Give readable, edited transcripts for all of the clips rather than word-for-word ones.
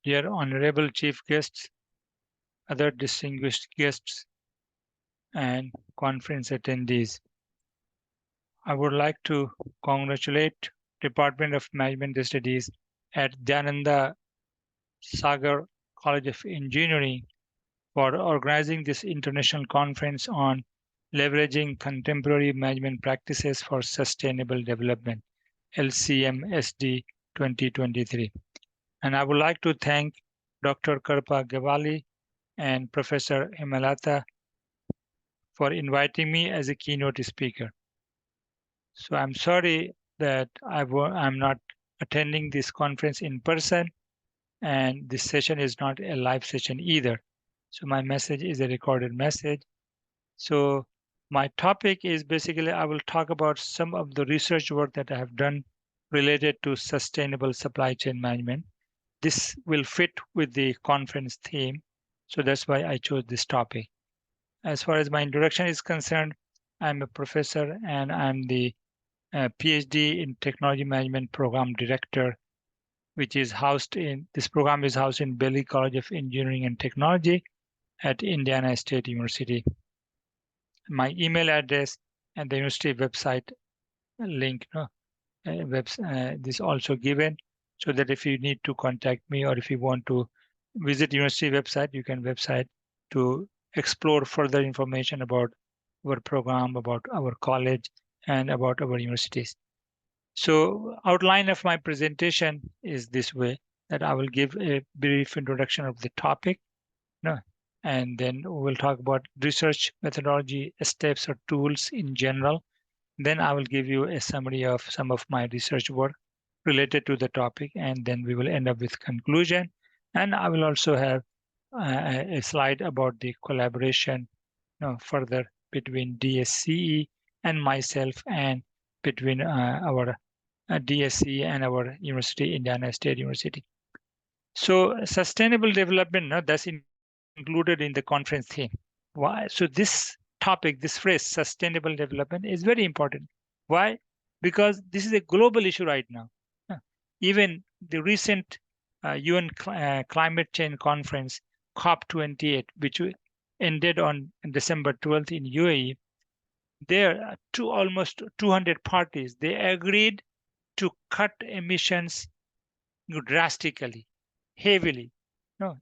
dear honorable chief guests, other distinguished guests, and conference attendees. I would like to congratulate Department of Management Studies at Dyananda Sagar College of Engineering for organizing this international conference on leveraging contemporary management practices for sustainable development, LCMSD 2023. And I would like to thank Dr. Karpa Gavali and Professor Himalata for inviting me as a keynote speaker. So I'm sorry that I'm not attending this conference in person, and this session is not a live session either. So my message is a recorded message. So my topic is basically I will talk about some of the research work that I have done related to sustainable supply chain management. This will fit with the conference theme. So that's why I chose this topic. As far as my introduction is concerned, I'm a professor and I'm the PhD in Technology Management Program Director, which is housed in this program is housed in Bailey College of Engineering and Technology at Indiana State University. My email address and the university website link this also given, so that if you need to contact me or if you want to visit university website, you can website to explore further information about our program, about our college, and about our universities. So outline of my presentation is this way, that I will give a brief introduction of the topic, no, and then we'll talk about research methodology, steps or tools in general. Then I will give you a summary of some of my research work related to the topic, and then we will end up with conclusion. And I will also have a slide about the collaboration, further between DSCE and myself, and between our DSCE and our university, Indiana State University. So sustainable development, that's included in the conference theme. Why? So this topic, this phrase, sustainable development, is very important. Why? Because this is a global issue right now. Uh, Even the recent UN climate change conference, COP28, which ended on December 12th in UAE, there are almost 200 parties. They agreed to cut emissions drastically, heavily,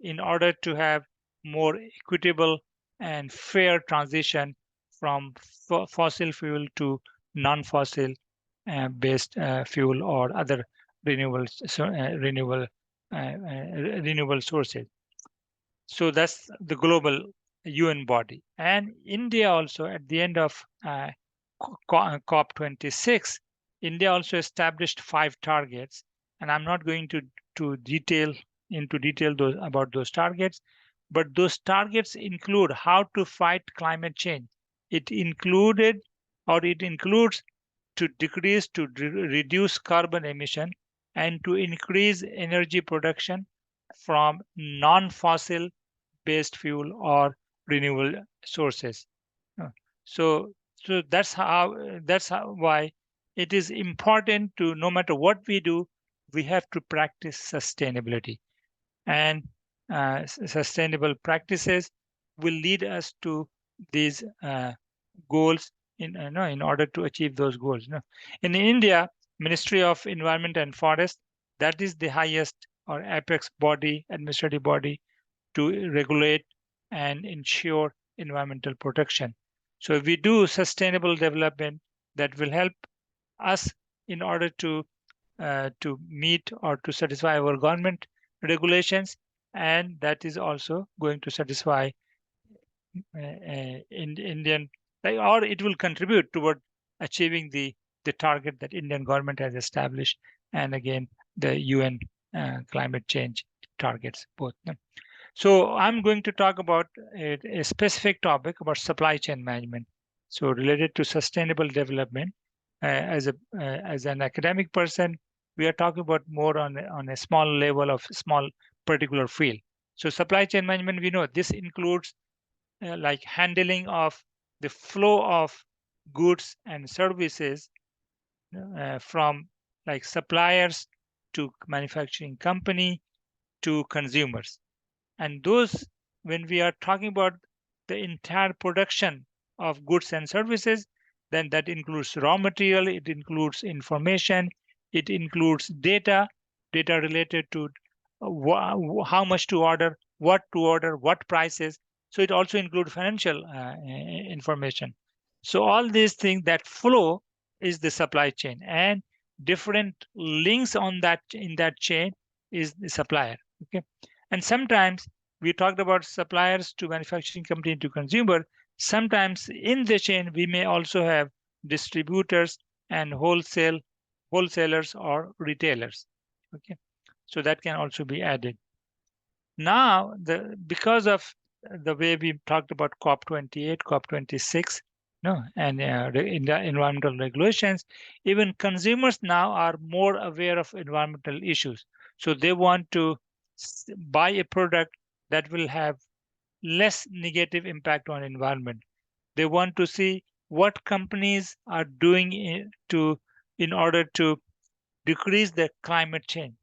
in order to have more equitable and fair transition from fossil fuel to non-fossil based fuel or other renewable renewable sources. So that's the global UN body. And India also, at the end of COP26, India also established 5 targets, and I'm not going to detail about those targets, but those targets include how to fight climate change. It includes to reduce carbon emission and to increase energy production from non-fossil based fuel or renewable sources. Uh, So, so that's how why it is important to, no matter what we do, we have to practice sustainability, and sustainable practices will lead us to these goals in order to achieve those goals. In India, Ministry of Environment and Forest, that is the highest or apex body, administrative body, to regulate and ensure environmental protection. So if we do sustainable development, that will help us in order to meet or to satisfy our government regulations, and that is also going to satisfy in Indian, or it will contribute toward achieving the target that Indian government has established, and again the UN climate change targets both. So I'm going to talk about a specific topic about supply chain management. So related to sustainable development, as an academic person, we are talking about more on a small level of small particular field. So supply chain management, we know this includes like handling of the flow of goods and services from like suppliers to manufacturing company, to consumers. And those, when we are talking about the entire production of goods and services, then that includes raw material, it includes information, it includes data related to how much to order, what prices. So it also includes financial information. So all these things that flow is the supply chain, and different links on that in that chain is the supplier. Okay, and sometimes we talked about suppliers to manufacturing company to consumer. Sometimes in the chain we may also have distributors and wholesalers or retailers. Okay, so that can also be added. Now, because of the way we talked about COP28, COP26, no, and in the environmental regulations, even consumers now are more aware of environmental issues. So they want to buy a product that will have less negative impact on environment. They want to see what companies are doing in order to decrease the climate change.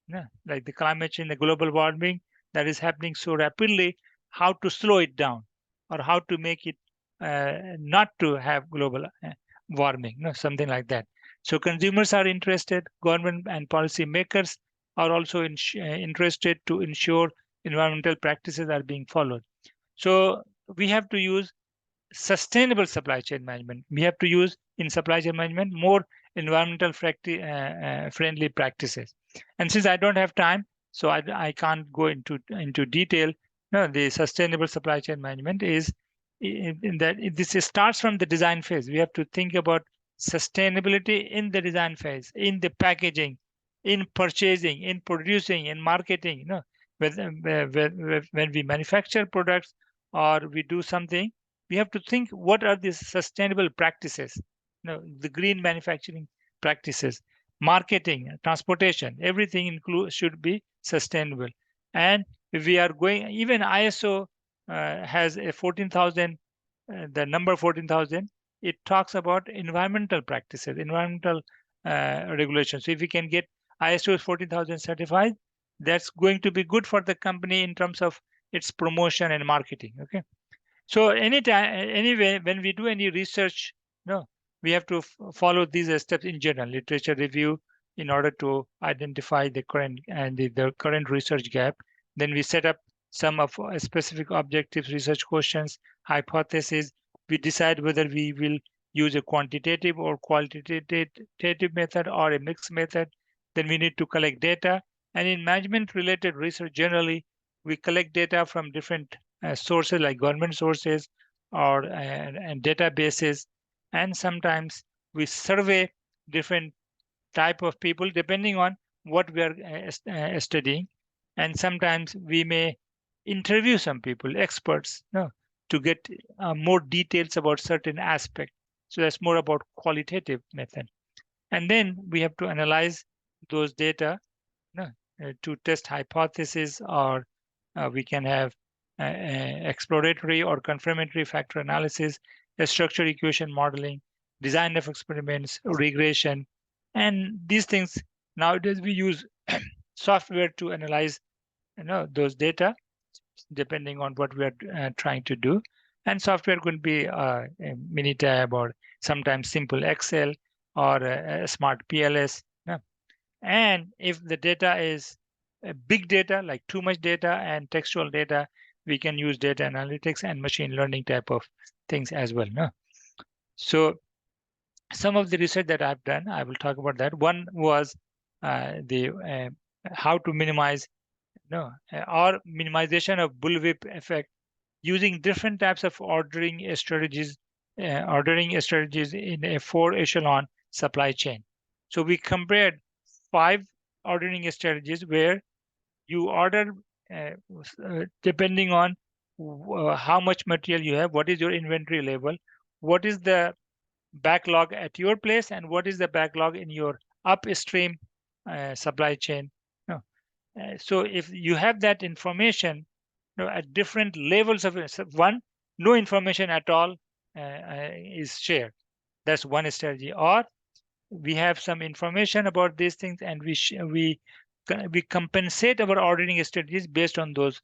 Yeah, like the climate change, the global warming that is happening so rapidly, how to slow it down or how to make it not to have global warming, no, something like that. So consumers are interested, government and policy makers are also interested to ensure environmental practices are being followed. So we have to use sustainable supply chain management. We have to use in supply chain management more environmental friendly practices. And since I don't have time, so I can't go into detail. No, the sustainable supply chain management is in that this starts from the design phase. We have to think about sustainability in the design phase, in the packaging, in purchasing, in producing, in marketing. When we manufacture products or we do something, we have to think what are the sustainable practices, the green manufacturing practices, marketing, transportation, everything should be sustainable. And if we are going, even ISO has a 14,000, the number 14,000, it talks about environmental practices, environmental regulations. So if we can get ISO 14,000 certified, that's going to be good for the company in terms of its promotion and marketing. Okay. So anyway, when we do any research, no, we have to follow these steps in general. Literature review in order to identify the current and the current research gap. Then we set up some of specific objectives, research questions, hypotheses. We decide whether we will use a quantitative or qualitative method or a mixed method. Then we need to collect data. And in management related research, generally, we collect data from different sources like government sources or and databases, and sometimes we survey different type of people depending on what we are studying, and sometimes we may interview some people, experts, no, to get more details about certain aspect. So that's more about qualitative method, and then we have to analyze those data, no, to test hypothesis, or we can have exploratory or confirmatory factor analysis, a structure equation modeling, design of experiments, regression, and these things. Nowadays we use software to analyze, those data depending on what we are trying to do. And software could be a Minitab or sometimes simple Excel or a smart PLS. And if the data is big data, like too much data and textual data, we can use data analytics and machine learning type of things as well. No? So some of the research that I've done, I will talk about that. One was the how to minimize or minimization of bullwhip effect using different types of ordering strategies in a 4 echelon supply chain. So we compared 5 ordering strategies where you order depending on how much material you have, what is your inventory level, what is the backlog at your place, and what is the backlog in your upstream supply chain. So if you have that information, at different levels of one, no information at all is shared. That's one strategy. Or we have some information about these things and we we compensate our ordering strategies based on those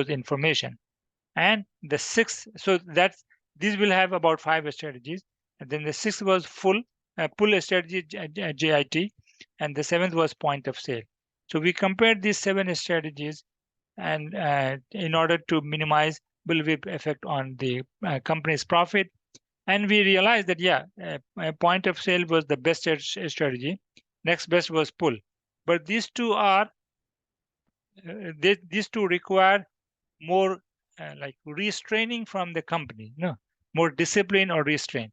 information. And the sixth, so that's these will have about 5 strategies. And then the sixth was pull strategy, JIT, and the seventh was point of sale. So we compared these 7 strategies, and in order to minimize bullwhip effect on the company's profit. And we realized that, yeah, point of sale was the best strategy. Next best was pull. But these two require more like restraining from the company, no, more discipline or restraint,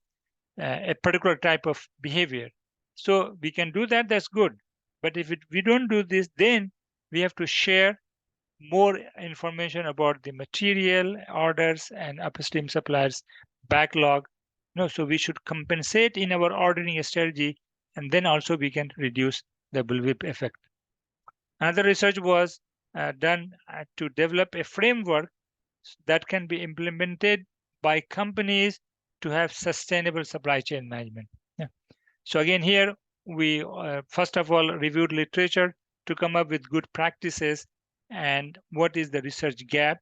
a particular type of behavior. So we can do that, that's good. But if we don't do this, then we have to share more information about the material, orders, and upstream suppliers backlog. No, so we should compensate in our ordering strategy, and then also we can reduce the bullwhip effect. Another research was done to develop a framework that can be implemented by companies to have sustainable supply chain management. Yeah. So again, here we first of all reviewed literature to come up with good practices and what is the research gap.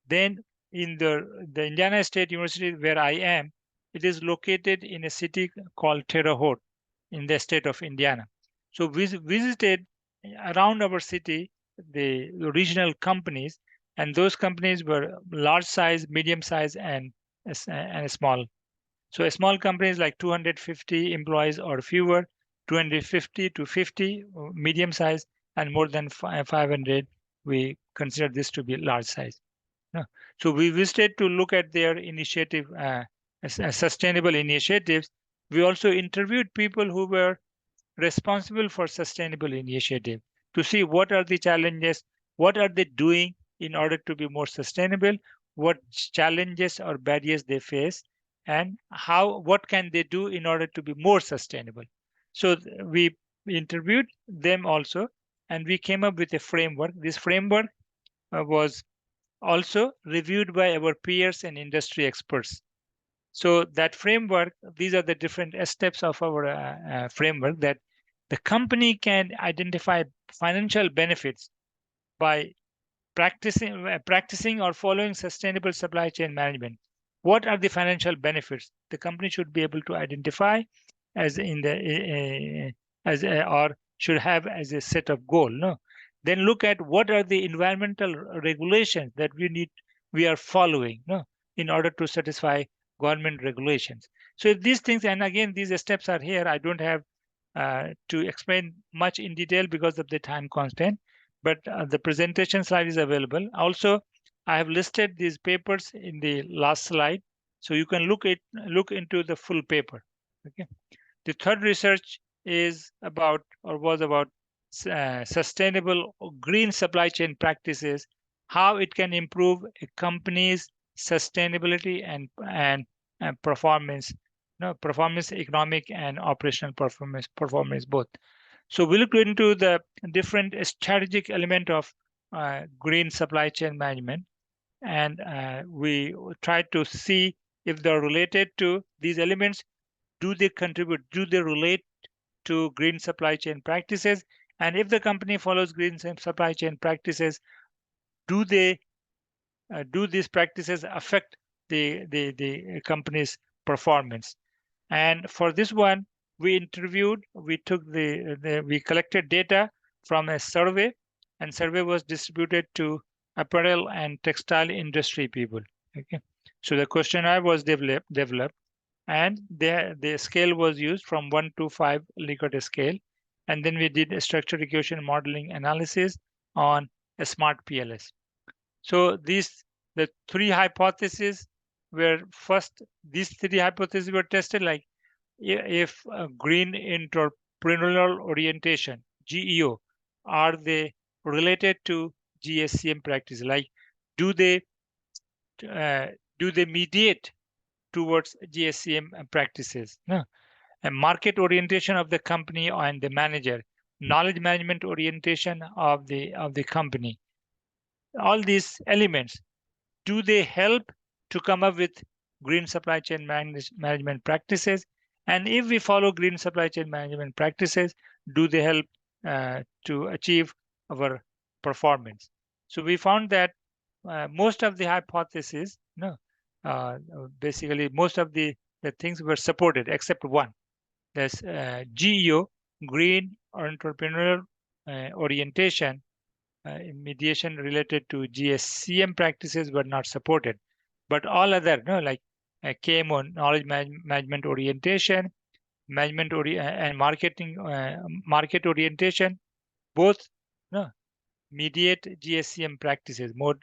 Then in the Indiana State University where I am, it is located in a city called Terre Haute in the state of Indiana. So we visited around our city the regional companies, and those companies were large size, medium size, and small. So a small company is like 250 employees or fewer, 250 to 50 medium size, and more than 500 we consider this to be large size. No. So we visited to look at their initiative, sustainable initiatives. We also interviewed people who were responsible for sustainable initiative to see what are the challenges, what are they doing in order to be more sustainable, what challenges or barriers they face, and what can they do in order to be more sustainable. So we interviewed them also, and we came up with a framework. This framework was also reviewed by our peers and industry experts. So that framework, these are the different steps of our framework, that the company can identify financial benefits by practicing or following sustainable supply chain management. What are the financial benefits the company should be able to identify as in the or should have as a set of goal? No, then look at what are the environmental regulations that we are following, no, in order to satisfy government regulations. So these things, and again, these steps are here. I don't have to explain much in detail because of the time constraint, but the presentation slide is available. Also, I have listed these papers in the last slide, so you can look into the full paper. Okay. The third research is about or was about sustainable green supply chain practices, how it can improve a company's sustainability and performance, performance, economic and operational performance both. So we looked into the different strategic element of green supply chain management, and we tried to see if they're related to these elements. Do they contribute? Do they relate to green supply chain practices? And if the company follows green supply chain practices, do these practices affect the company's performance? And for this one, we collected data from a survey, and survey was distributed to apparel and textile industry people. Okay, so the questionnaire was developed, and the scale was used from 1 to 5 Likert scale, and then we did a structured equation modeling analysis on a smart PLS. So the three hypotheses were first. These three hypotheses were tested, like if green entrepreneurial orientation (GEO) are they related to GSCM practice? Like, do they mediate towards GSCM practices? No. A market orientation of the company and the manager, knowledge management orientation of the company. All these elements, do they help to come up with green supply chain management practices? And if we follow green supply chain management practices, do they help to achieve our performance. So we found that most of the hypotheses, basically most of the things were supported except one. That's GEO, Green Entrepreneurial Orientation, mediation related to GSCM practices were not supported. But all other, like KMO, Knowledge Management Orientation, and market orientation, both no, mediate GSCM practices, more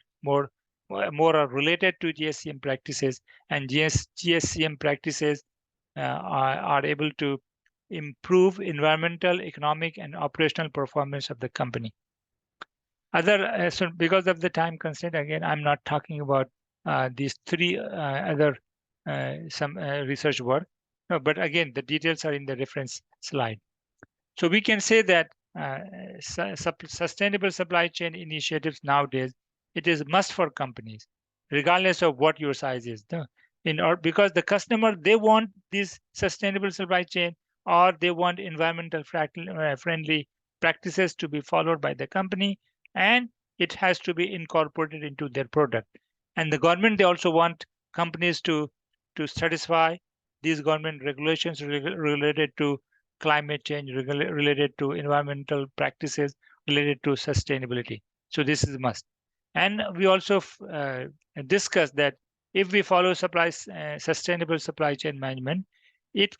are related to GSCM practices, and GSCM practices are able to improve environmental, economic, and operational performance of the company. So because of the time constraint, again, I'm not talking about these three other some research work. No, but again, the details are in the reference slide. So we can say that sustainable supply chain initiatives nowadays, it is must for companies, regardless of what your size is. Because the customer, they want this sustainable supply chain, or they want environmental friendly practices to be followed by the company, and it has to be incorporated into their product. And the government, they also want companies to satisfy these government regulations related to climate change, related to environmental practices, related to sustainability. So this is a must. And we also discussed that if we follow sustainable supply chain management, it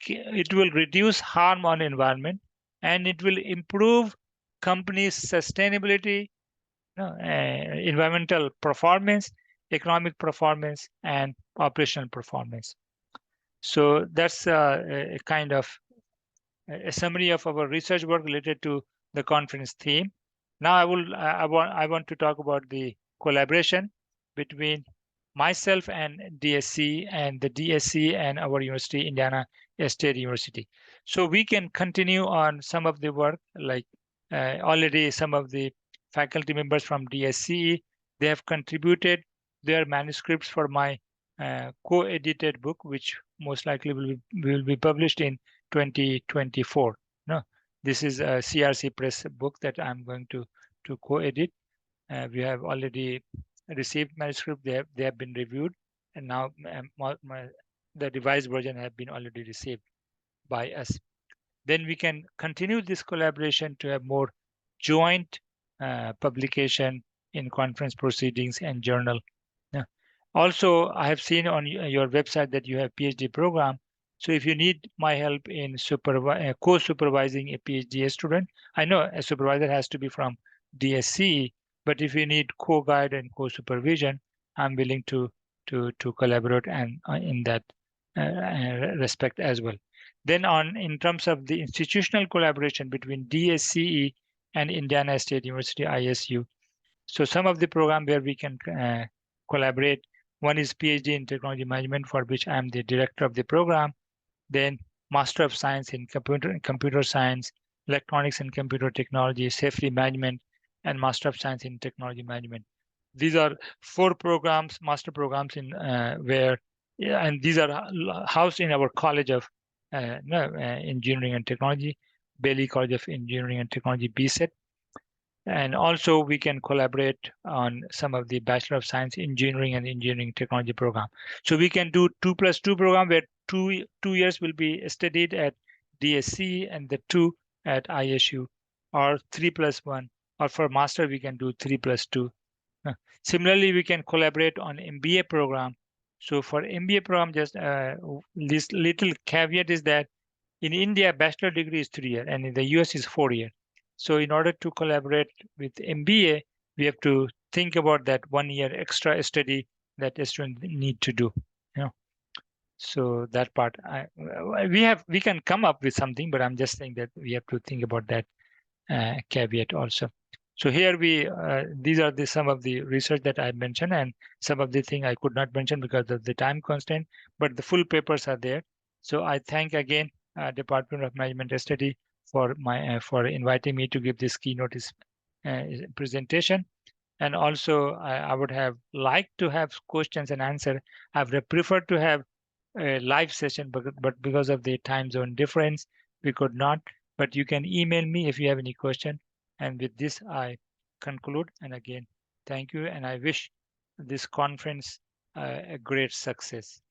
will reduce harm on environment, and it will improve companies' sustainability, environmental performance, economic performance, and operational performance. So that's a kind of a summary of our research work related to the conference theme. Now I want to talk about the collaboration between myself and DSC, and the DSC and our university, Indiana State University. So we can continue on some of the work, like already some of the faculty members from DSC, they have contributed their manuscripts for my co-edited book, which most likely will be published in 2024. No, this is a CRC Press book that I'm going to co-edit. We have already received manuscript. They have been reviewed, and now the revised version have been already received by us. Then we can continue this collaboration to have more joint publication in conference proceedings and journal. Yeah. Also, I have seen on your website that you have PhD program. So if you need my help in co-supervising a PhD student, I know a supervisor has to be from DSC, but if you need co-guide and co-supervision, I'm willing to collaborate and in that respect as well. Then in terms of the institutional collaboration between DSCE and Indiana State University ISU, so some of the program where we can collaborate, one is PhD in Technology Management, for which I am the director of the program. Then Master of Science in Computer Science, Electronics and Computer Technology, Safety Management, and Master of Science in Technology Management. These are 4 programs, master programs in and these are housed in our College of Engineering and Technology, Bailey College of Engineering and Technology, BSET. And also we can collaborate on some of the Bachelor of Science Engineering and Engineering Technology program. So we can do 2+2 program where 2 years will be studied at DSC and the 2 at ISU, or 3+1, or for master we can do 3+2. Similarly, we can collaborate on MBA program. So for MBA program, just this little caveat is that in India, bachelor degree is 3 years, and in the US is 4 years. So in order to collaborate with MBA, we have to think about that 1 year extra study that a student need to do. So that part, we can come up with something, but I'm just saying that we have to think about that caveat also. So here these are some of the research that I mentioned, and some of the thing I could not mention because of the time constraint, but the full papers are there. So I thank again Department of Management Study for inviting me to give this keynote presentation. And also I would have liked to have questions and answer. I would have preferred to have a live session, but because of the time zone difference, we could not. but you can email me if you have any question. And with this, I conclude. And again, thank you. And I wish this conference a great success.